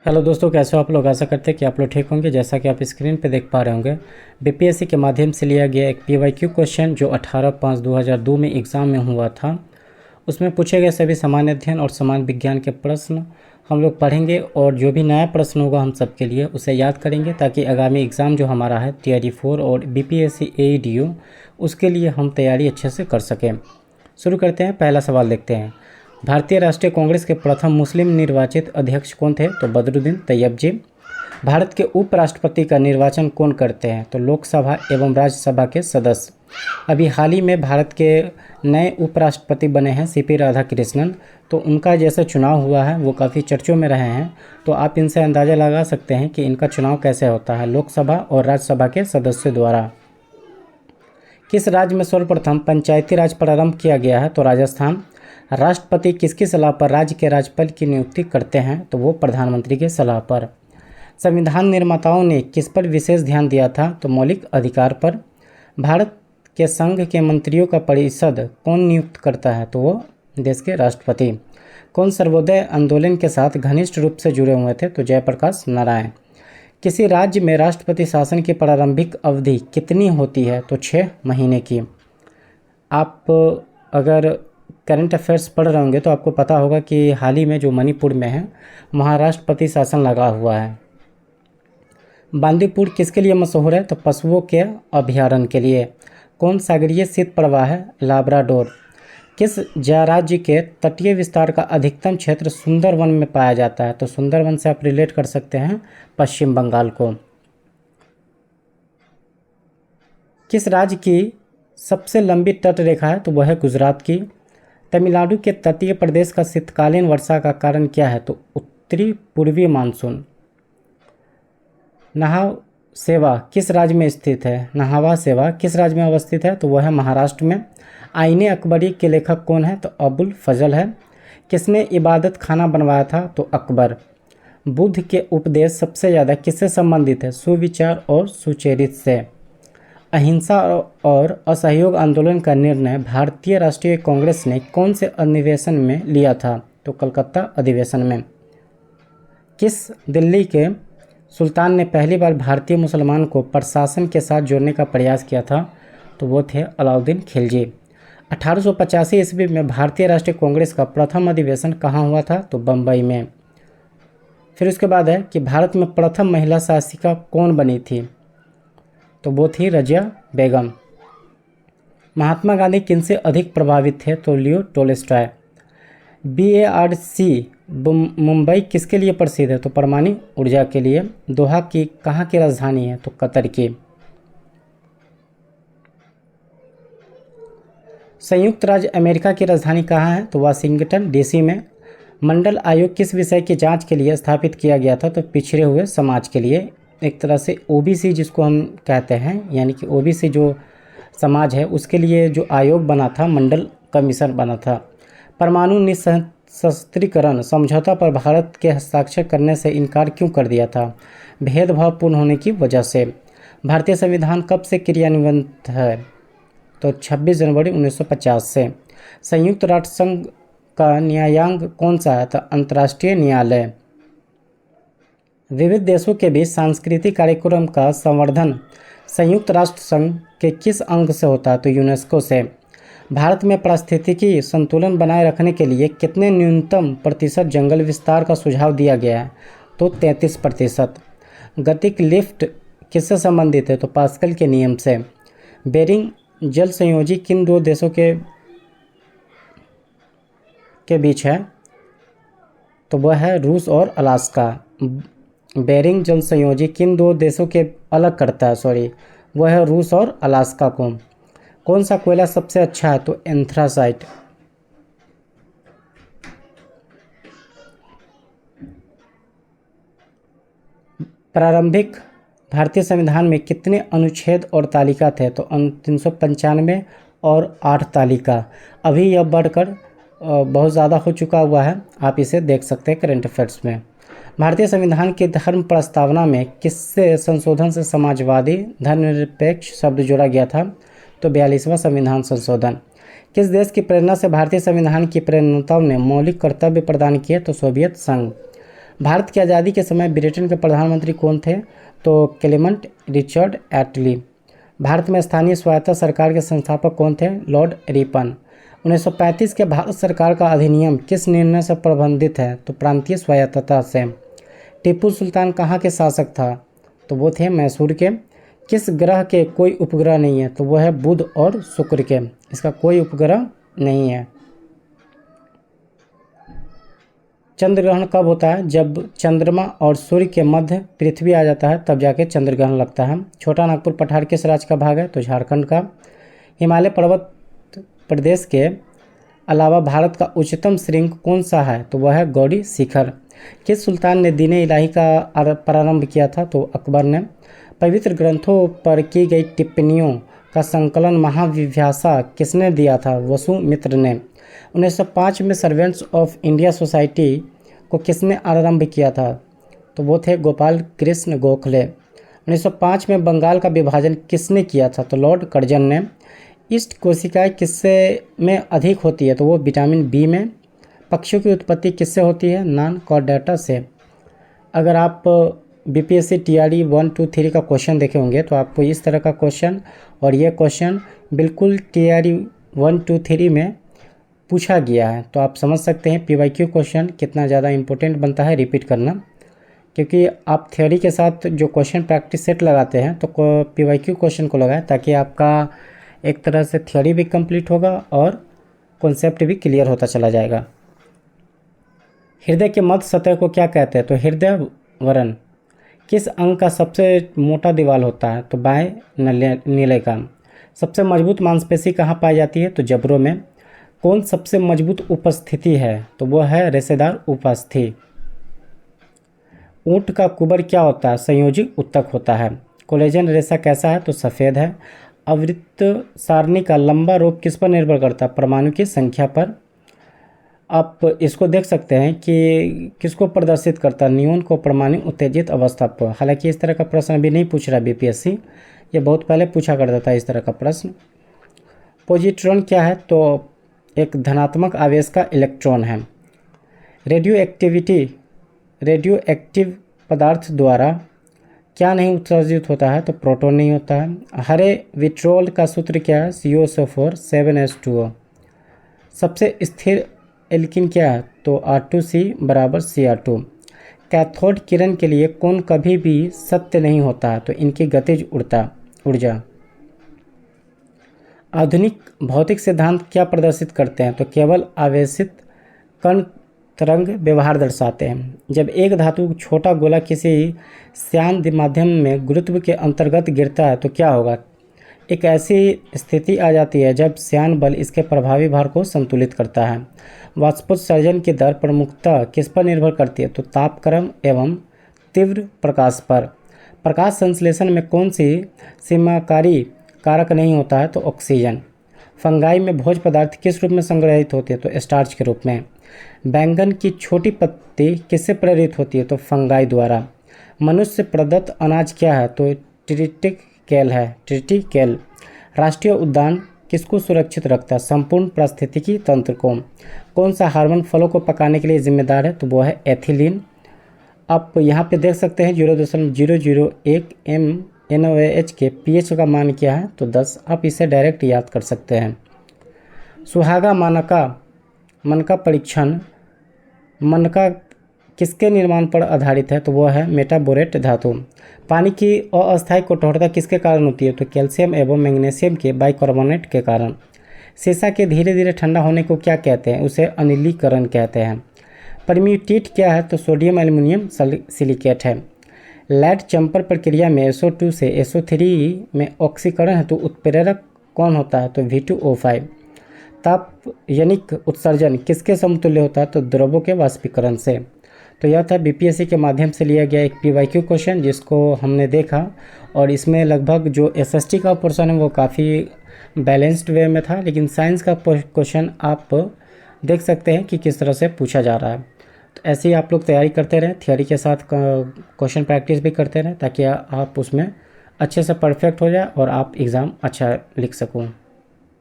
Hello दोस्तों, कैसे हो आप लोग। आशा करते हैं कि आप लोग ठीक होंगे। जैसा कि आप स्क्रीन पे देख पा रहे होंगे, बीपीएससी के माध्यम से लिया गया एक पीवाईक्यू क्वेश्चन जो 18/5/2002 में एग्ज़ाम में हुआ था। उसमें पूछे गए सभी सामान्य अध्ययन और सामान्य विज्ञान के प्रश्न हम लोग पढ़ेंगे और जो भी नया प्रश्न होगा हम सब के लिए उसे याद करेंगे, ताकि आगामी एग्ज़ाम जो हमारा है टीआरई 4 और बीपीएससी एईडीओ उसके लिए हम तैयारी अच्छे से कर सकें। शुरू करते हैं। पहला सवाल देखते हैं। भारतीय राष्ट्रीय कांग्रेस के प्रथम मुस्लिम निर्वाचित अध्यक्ष कौन थे? तो बदरुद्दीन तैयब जी। भारत के उपराष्ट्रपति का निर्वाचन कौन करते हैं? तो लोकसभा एवं राज्यसभा के सदस्य। अभी हाल ही में भारत के नए उपराष्ट्रपति बने हैं सीपी राधाकृष्णन। तो उनका जैसे चुनाव हुआ है वो काफ़ी चर्चों में रहे हैं। तो आप इनसे अंदाज़ा लगा सकते हैं कि इनका चुनाव कैसे होता है, लोकसभा और राज्यसभा के सदस्यों द्वारा। किस राज्य में सर्वप्रथम पंचायती राज प्रारंभ किया गया है? तो राजस्थान। राष्ट्रपति किसकी सलाह पर राज्य के राज्यपाल की नियुक्ति करते हैं? तो वो प्रधानमंत्री की सलाह पर। संविधान निर्माताओं ने किस पर विशेष ध्यान दिया था? तो मौलिक अधिकार पर। भारत के संघ के मंत्रियों का परिषद कौन नियुक्त करता है? तो वो देश के राष्ट्रपति। कौन सर्वोदय आंदोलन के साथ घनिष्ठ रूप से जुड़े हुए थे? तो जयप्रकाश नारायण। किसी राज्य में राष्ट्रपति शासन की प्रारंभिक अवधि कितनी होती है? तो 6 महीने की। आप अगर करंट अफेयर्स पढ़ रहे होंगे तो आपको पता होगा कि हाल ही में जो मणिपुर में है वहाँ राष्ट्रपति शासन लगा हुआ है। बांदीपुर किसके लिए मशहूर है? तो पशुओं के अभयारण्य के लिए। कौन सागरीय शीत प्रवाह है? लाब्राडोर। किस राज्य के तटीय विस्तार का अधिकतम क्षेत्र सुंदरवन में पाया जाता है? तो सुंदरवन से आप रिलेट कर सकते हैं पश्चिम बंगाल को। किस राज्य की सबसे लंबी तट रेखा है? तो वह है गुजरात की। तमिलनाडु के तटीय प्रदेश का शीतकालीन वर्षा का कारण क्या है? तो उत्तरी पूर्वी मानसून। नहाव सेवा किस राज्य में स्थित है? नहावा सेवा किस राज्य में अवस्थित है? तो वह है महाराष्ट्र में। आईने अकबरी के लेखक कौन है? तो अबुल फजल है। किसने इबादत खाना बनवाया था? तो अकबर। बुद्ध के उपदेश सबसे ज़्यादा किससे संबंधित है? सुविचार और सुचरित से। अहिंसा और असहयोग आंदोलन का निर्णय भारतीय राष्ट्रीय कांग्रेस ने कौन से अधिवेशन में लिया था? तो कलकत्ता अधिवेशन में। किस दिल्ली के सुल्तान ने पहली बार भारतीय मुसलमान को प्रशासन के साथ जोड़ने का प्रयास किया था? तो वो थे अलाउद्दीन खिलजी। 1885 ईस्वी में भारतीय राष्ट्रीय कांग्रेस का प्रथम अधिवेशन कहाँ हुआ था? तो बम्बई में। फिर उसके बाद है कि भारत में प्रथम महिला शासिका कौन बनी थी? तो वो थी रजिया बेगम। महात्मा गांधी किनसे अधिक प्रभावित थे? तो लियो टोल्स्टॉय। बीएआरसी मुंबई किसके लिए प्रसिद्ध है? तो परमाणु ऊर्जा के लिए। दोहा की कहाँ की राजधानी है? तो कतर की। संयुक्त राज्य अमेरिका की राजधानी कहाँ है? तो वाशिंगटन डीसी में। मंडल आयोग किस विषय की जांच के लिए स्थापित किया गया था? तो पिछड़े हुए समाज के लिए। एक तरह से ओबीसी जिसको हम कहते हैं, यानी कि ओबीसी जो समाज है उसके लिए जो आयोग बना था, मंडल कमीशन बना था। परमाणु निशस्त्रीकरण समझौता पर भारत के हस्ताक्षर करने से इनकार क्यों कर दिया था? भेदभावपूर्ण होने की वजह से। भारतीय संविधान कब से क्रियान्वित है? तो 26 जनवरी 1950 से। संयुक्त राष्ट्र संघ का न्यायांग कौन सा है? तो अंतर्राष्ट्रीय न्यायालय। विविध देशों के बीच सांस्कृतिक कार्यक्रम का संवर्धन संयुक्त राष्ट्र संघ के किस अंग से होता है? तो यूनेस्को से। भारत में पारिस्थितिकी संतुलन बनाए रखने के लिए कितने न्यूनतम प्रतिशत जंगल विस्तार का सुझाव दिया गया है? तो 33%। गतिक लिफ्ट किससे संबंधित है? तो पास्कल के नियम से। बेरिंग जल संयोजी किन दो देशों के बीच है? तो वह है रूस और अलास्का। बेरिंग जल संयोजी किन दो देशों के अलग करता है? वह है रूस और अलास्का को। कौन सा कोयला सबसे अच्छा है? तो एंथ्रासाइट। प्रारंभिक भारतीय संविधान में कितने अनुच्छेद और तालिका थे? तो 395 और 8 तालिका। अभी यह बढ़कर बहुत ज़्यादा हो चुका हुआ है, आप इसे देख सकते हैं करंट अफेयर्स में। भारतीय संविधान की धर्म प्रस्तावना में किससे संशोधन से समाजवादी धर्मनिरपेक्ष शब्द जोड़ा गया था? तो 42वां संविधान संशोधन। किस देश की प्रेरणा से भारतीय संविधान की प्रणेताओं ने मौलिक कर्तव्य प्रदान किए? तो सोवियत संघ। भारत की आज़ादी के समय ब्रिटेन के प्रधानमंत्री कौन थे? तो क्लेमेंट रिचर्ड एटली। भारत में स्थानीय स्वायत्त सरकार के संस्थापक कौन थे? Lord Ripon. 1935 के भारत सरकार का अधिनियम किस निर्णय से प्रबंधित है? तो प्रांतीय स्वायत्तता से। टीपू सुल्तान कहाँ के शासक था? तो वो थे मैसूर के। किस ग्रह के कोई उपग्रह नहीं है? तो वह है बुध और शुक्र के, इसका कोई उपग्रह नहीं है। चंद्र ग्रहण कब होता है? जब चंद्रमा और सूर्य के मध्य पृथ्वी आ जाता है तब जाके चंद्र ग्रहण लगता है। छोटा नागपुर पठार किस राज्य का भाग है? तो झारखंड का। हिमालय पर्वत प्रदेश के अलावा भारत का उच्चतम श्रृंग कौन सा है? तो वह है गौरी शिखर। किस सुल्तान ने दीन इलाही का प्रारंभ किया था? तो अकबर ने। पवित्र ग्रंथों पर की गई टिप्पणियों का संकलन महाविभाषा किसने दिया था? वसुमित्र ने। 1905 में सर्वेंट्स ऑफ इंडिया सोसाइटी को किसने आरंभ किया था? तो वो थे गोपाल कृष्ण गोखले। 1905 में बंगाल का विभाजन किसने किया था? तो लॉर्ड कर्जन ने। ईस्ट कोशिकाएं किससे में अधिक होती है? तो वो विटामिन बी में। पक्षियों की उत्पत्ति किससे होती है? नॉन कॉर्डेटा से। अगर आप बीपीएससी टीआरई 1, 2, 3 का क्वेश्चन देखे होंगे तो आपको इस तरह का क्वेश्चन और ये क्वेश्चन बिल्कुल टीआरई 1, 2, 3 में पूछा गया है। तो आप समझ सकते हैं पीवाईक्यू क्वेश्चन कितना ज़्यादा इंपॉर्टेंट बनता है रिपीट करना, क्योंकि आप थ्योरी के साथ जो क्वेश्चन प्रैक्टिस सेट लगाते हैं तो पीवाईक्यू क्वेश्चन को लगाएं ताकि आपका एक तरह से थ्योरी भी कंप्लीट होगा और कॉन्सेप्ट भी क्लियर होता चला जाएगा। हृदय के मध्य सतह को क्या कहते हैं? तो हृदय वरण। किस अंग का सबसे मोटा दीवार होता है? तो बाएं नीले का। सबसे मजबूत मांसपेशी कहाँ पाई जाती है? तो जबड़ों में। कौन सबसे मजबूत उपस्थिति है? तो वह है रेशेदार उपस्थिति। ऊंट का कुबर क्या होता है? संयोजी उत्तक होता है। कोलेजन रेशा कैसा है? तो सफ़ेद है। आवृत्त सारणी का लंबा रूप किस पर निर्भर करता है? परमाणु की संख्या पर। आप इसको देख सकते हैं कि किसको प्रदर्शित करता है? नियोन को परमाणु उत्तेजित अवस्था पर। हालांकि इस तरह का प्रश्न अभी नहीं पूछ रहा बीपीएससी, ये बहुत पहले पूछा करता था इस तरह का प्रश्न। पॉजिट्रॉन क्या है? तो एक धनात्मक आवेश का इलेक्ट्रॉन है। रेडियो एक्टिव पदार्थ द्वारा क्या नहीं उत्सर्जित होता है? तो प्रोटॉन नहीं होता है। हरे विट्रोल का सूत्र क्या है? COSO4 7H2O। सबसे स्थिर एल्किन क्या है? तो R2C बराबर Cr2। कैथोड किरण के लिए कौन कभी भी सत्य नहीं होता है? तो इनकी गतिज ऊर्जा। आधुनिक भौतिक सिद्धांत क्या प्रदर्शित करते हैं? तो केवल आवेशित कण तरंग व्यवहार दर्शाते हैं। जब एक धातु छोटा गोला किसी श्यान माध्यम में गुरुत्व के अंतर्गत गिरता है तो क्या होगा? एक ऐसी स्थिति आ जाती है जब श्यान बल इसके प्रभावी भार को संतुलित करता है। वाष्पोत्सर्जन की दर प्रमुखतः किस पर निर्भर करती है? तो तापक्रम एवं तीव्र प्रकाश पर। प्रकाश संश्लेषण में कौन सी सीमाकारी कारक नहीं होता है? तो ऑक्सीजन। फंगाई में भोज्य पदार्थ किस रूप में संग्रहित होती है? तो स्टार्च के रूप में। बैंगन की छोटी पत्ती किससे प्रेरित होती है? तो फंगाई द्वारा। मनुष्य प्रदत्त अनाज क्या है? तो ट्रिटिकेल है, ट्रिटिकेल। राष्ट्रीय उद्यान किसको सुरक्षित रखता है? संपूर्ण पारिस्थितिकी तंत्र को। कौन सा हार्मोन फलों को पकाने के लिए जिम्मेदार है? तो वो है एथिलीन। आप यहाँ पे देख सकते हैं 0.001 NaOH के pH का मान क्या है? तो 10। आप इसे डायरेक्ट याद कर सकते हैं। सुहागा मनका परीक्षण मनका किसके निर्माण पर आधारित है? तो वह है मेटाबोरेट धातु। पानी की अस्थायी कठोरता किसके कारण होती है? तो कैल्शियम एवं मैग्नीशियम के बाइकार्बोनेट के कारण। शीशा के धीरे धीरे ठंडा होने को क्या कहते हैं? उसे अनिलीकरण कहते हैं। परम्यूटेट क्या है? तो सोडियम एल्युमिनियम सिलिकेट है। लैड चैम्बर प्रक्रिया में SO2 से SO3 में ऑक्सीकरण हेतु उत्प्रेरक कौन होता है? तो V2O5। तापयनिक उत्सर्जन किसके समतुल्य होता है? तो द्रवों के वाष्पीकरण से। तो यह था बीपीएससी के माध्यम से लिया गया एक पीवाईक्यू क्वेश्चन जिसको हमने देखा, और इसमें लगभग जो एसएसटी का पोर्शन है वो काफ़ी बैलेंस्ड वे में था, लेकिन साइंस का क्वेश्चन आप देख सकते हैं कि किस तरह से पूछा जा रहा है। तो ऐसे ही आप लोग तैयारी करते रहें, थियोरी के साथ क्वेश्चन प्रैक्टिस भी करते रहें ताकि आप उसमें अच्छे से परफेक्ट हो जाए और आप एग्ज़ाम अच्छा लिख सको।